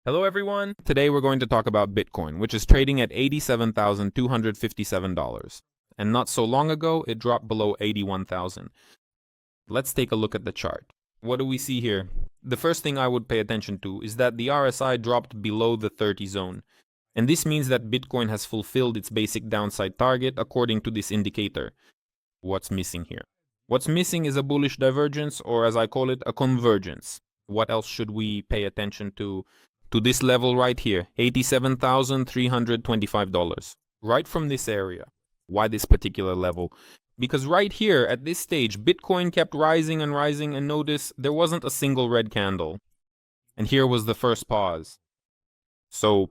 Hello everyone! Today we're going to talk about Bitcoin, which is trading at $87,257. And not so long ago, it dropped below 81,000. Let's take a look at the chart. What do we see here? The first thing I would pay attention to is that the RSI dropped below the 30 zone. And this means that Bitcoin has fulfilled its basic downside target according to this indicator. What's missing here? What's missing is a bullish divergence, or as I call it, a convergence. What else should we pay attention to this level right here, $87,325, right from this area. Why this particular level? Because right here at this stage, Bitcoin kept rising and rising, and notice there wasn't a single red candle. And here was the first pause. So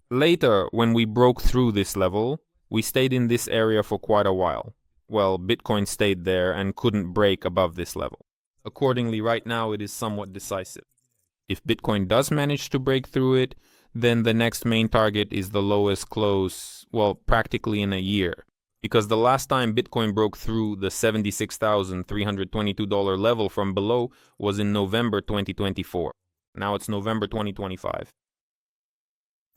later, when we broke through this level, we stayed in this area for quite a while. Well, Bitcoin stayed there and couldn't break above this level. Accordingly, right now it is somewhat decisive. If Bitcoin does manage to break through it, then the next main target is the lowest close, well, practically in a year. Because the last time Bitcoin broke through the $76,322 level from below was in November 2024. Now it's November 2025.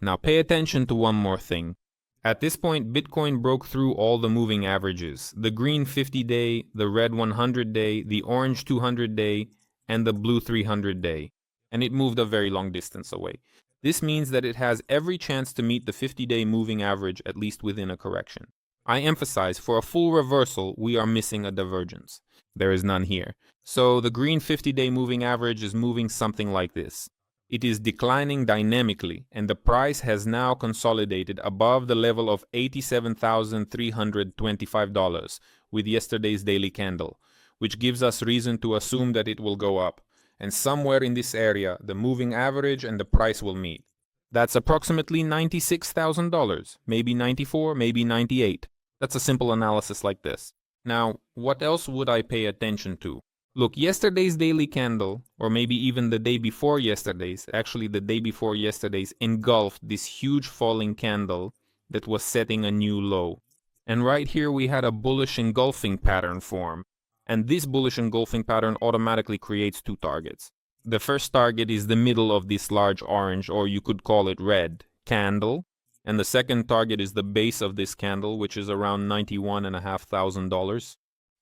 Now pay attention to one more thing. At this point, Bitcoin broke through all the moving averages. The green 50-day, the red 100-day, the orange 200-day, and the blue 300-day. And it moved a very long distance away. This means that it has every chance to meet the 50-day moving average, at least within a correction. I emphasize, for a full reversal, we are missing a divergence. There is none here. So the green 50-day moving average is moving something like this. It is declining dynamically, and the price has now consolidated above the level of $87,325 with yesterday's daily candle, which gives us reason to assume that it will go up. And somewhere in this area, the moving average and the price will meet. That's approximately $96,000, maybe 94, maybe 98. That's a simple analysis like this. Now, what else would I pay attention to? Look, yesterday's daily candle, or maybe even the day before yesterday's, actually the day before yesterday's, engulfed this huge falling candle that was setting a new low. And right here we had a bullish engulfing pattern form. And this bullish engulfing pattern automatically creates two targets. The first target is the middle of this large orange, or you could call it red, candle. And the second target is the base of this candle, which is around $91,500.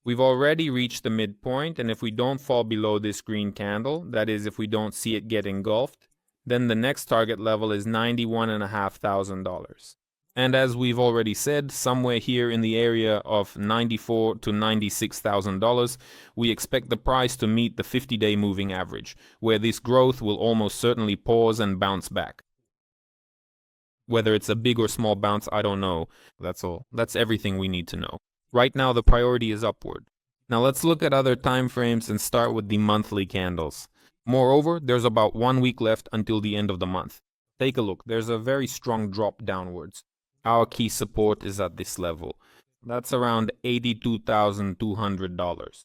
We've already reached the midpoint, and if we don't fall below this green candle, that is, if we don't see it get engulfed, then the next target level is $91,500. And as we've already said, somewhere here in the area of $94,000 to $96,000, we expect the price to meet the 50-day moving average, where this growth will almost certainly pause and bounce back. Whether it's a big or small bounce, I don't know. That's all. That's everything we need to know. Right now, the priority is upward. Now let's look at other time frames and start with the monthly candles. Moreover, there's about 1 week left until the end of the month. Take a look. There's a very strong drop downwards. Our key support is at this level. That's around $82,200.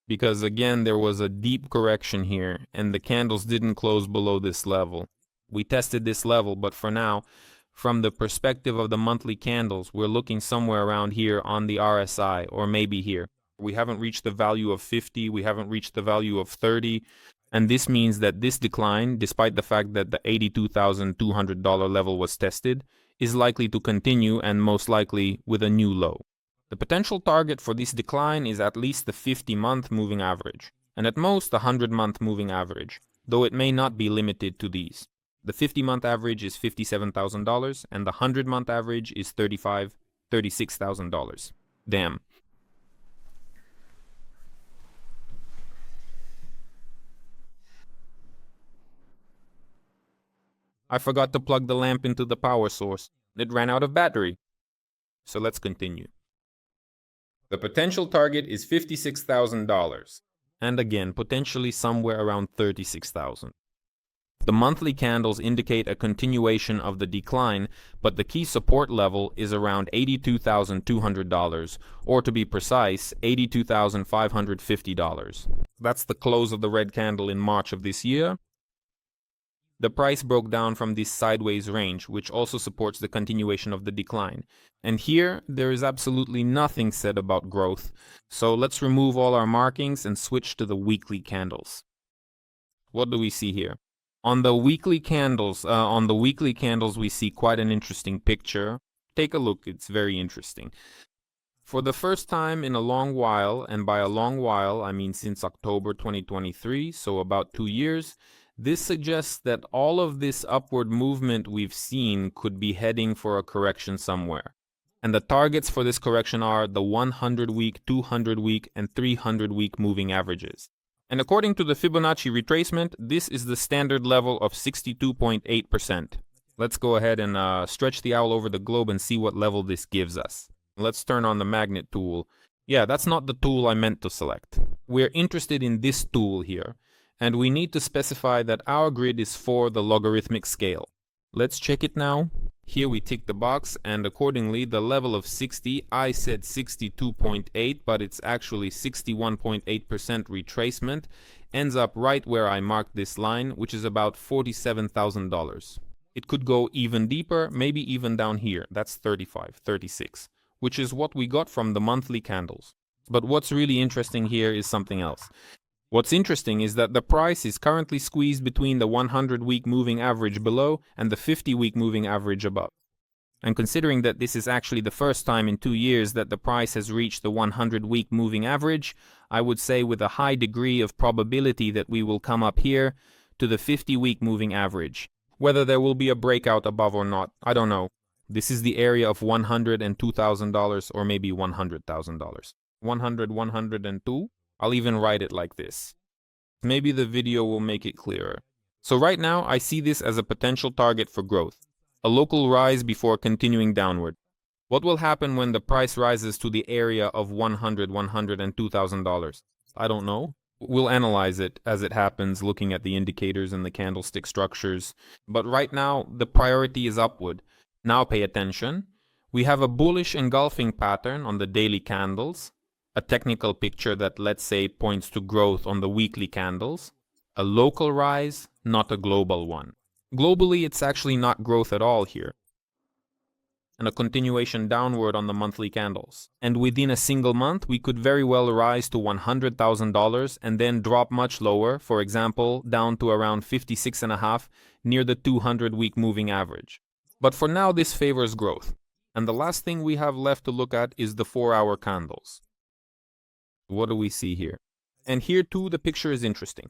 Because again, there was a deep correction here, and the candles didn't close below this level. We tested this level, but for now, from the perspective of the monthly candles, we're looking somewhere around here on the RSI, or maybe here. We haven't reached the value of 50, we haven't reached the value of 30, and this means that this decline, despite the fact that the $82,200 level was tested, is likely to continue, and most likely with a new low. The potential target for this decline is at least the 50-month moving average, and at most the 100-month moving average, though it may not be limited to these. The 50-month average is $57,000, and the 100-month average is $36,000. Damn. I forgot to plug the lamp into the power source. It ran out of battery. So let's continue. The potential target is $56,000. And again, potentially somewhere around $36,000. The monthly candles indicate a continuation of the decline, but the key support level is around $82,200, or to be precise, $82,550. That's the close of the red candle in March of this year. The price broke down from this sideways range, which also supports the continuation of the decline. And here, there is absolutely nothing said about growth. So let's remove all our markings and switch to the weekly candles. What do we see here? On the weekly candles, we see quite an interesting picture. Take a look, it's very interesting. For the first time in a long while, and by a long while, I mean since October 2023, so about 2 years, this suggests that all of this upward movement we've seen could be heading for a correction somewhere. And the targets for this correction are the 100-week, 200-week, and 300-week moving averages. And according to the Fibonacci retracement, this is the standard level of 62.8%. Let's go ahead and stretch the owl over the globe and see what level this gives us. Let's turn on the magnet tool. Yeah, that's not the tool I meant to select. We're interested in this tool here, and we need to specify that our grid is for the logarithmic scale. Let's check it now. Here we tick the box, and accordingly the level of 60, I said 62.8, but it's actually 61.8% retracement, ends up right where I marked this line, which is about $47,000. It could go even deeper, maybe even down here. That's 35, 36, which is what we got from the monthly candles. But what's really interesting here is something else. What's interesting is that the price is currently squeezed between the 100-week moving average below and the 50-week moving average above. And considering that this is actually the first time in 2 years that the price has reached the 100-week moving average, I would say with a high degree of probability that we will come up here to the 50-week moving average. Whether there will be a breakout above or not, I don't know. This is the area of $100 and $2,000, or maybe $100,000. 100, 102? I'll even write it like this. Maybe the video will make it clearer. So right now, I see this as a potential target for growth. A local rise before continuing downward. What will happen when the price rises to the area of $100, $100, and $2,000? I don't know. We'll analyze it as it happens, looking at the indicators and the candlestick structures. But right now, the priority is upward. Now pay attention. We have a bullish engulfing pattern on the daily candles, a technical picture that, let's say, points to growth on the weekly candles, a local rise, not a global one. Globally, it's actually not growth at all here, and a continuation downward on the monthly candles. And within a single month, we could very well rise to $100,000 and then drop much lower, for example, down to around 56.5, near the 200-week moving average. But for now, this favors growth. And the last thing we have left to look at is the 4-hour candles. What do we see here? And here too, the picture is interesting.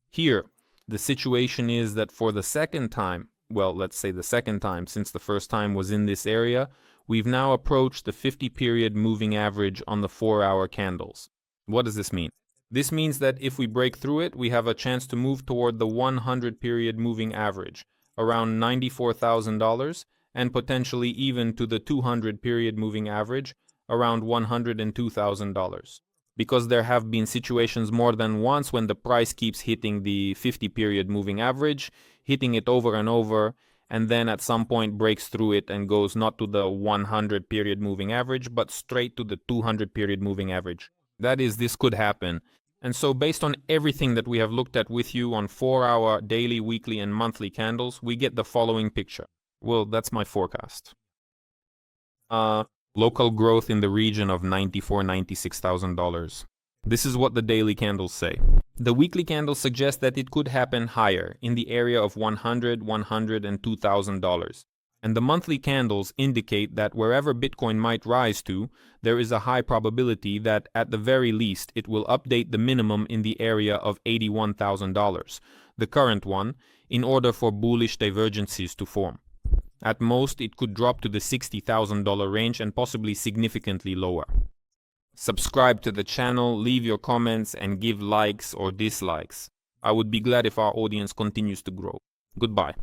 Here, the situation is that for the second time, well, let's say the second time since the first time was in this area, we've now approached the 50-period moving average on the 4-hour candles. What does this mean? This means that if we break through it, we have a chance to move toward the 100-period moving average, around $94,000, and potentially even to the 200-period moving average, around $102,000. Because there have been situations more than once when the price keeps hitting the 50-period moving average, hitting it over and over, and then at some point breaks through it and goes not to the 100-period moving average, but straight to the 200-period moving average. That is, this could happen. And so based on everything that we have looked at with you on 4-hour, daily, weekly, and monthly candles, we get the following picture. Well, that's my forecast. Local growth in the region of $94,000, $96,000. This is what the daily candles say. The weekly candles suggest that it could happen higher, in the area of $100, $100, and $2,000. And the monthly candles indicate that wherever Bitcoin might rise to, there is a high probability that at the very least it will update the minimum in the area of $81,000, the current one, in order for bullish divergences to form. At most, it could drop to the $60,000 range and possibly significantly lower. Subscribe to the channel, leave your comments, and give likes or dislikes. I would be glad if our audience continues to grow. Goodbye.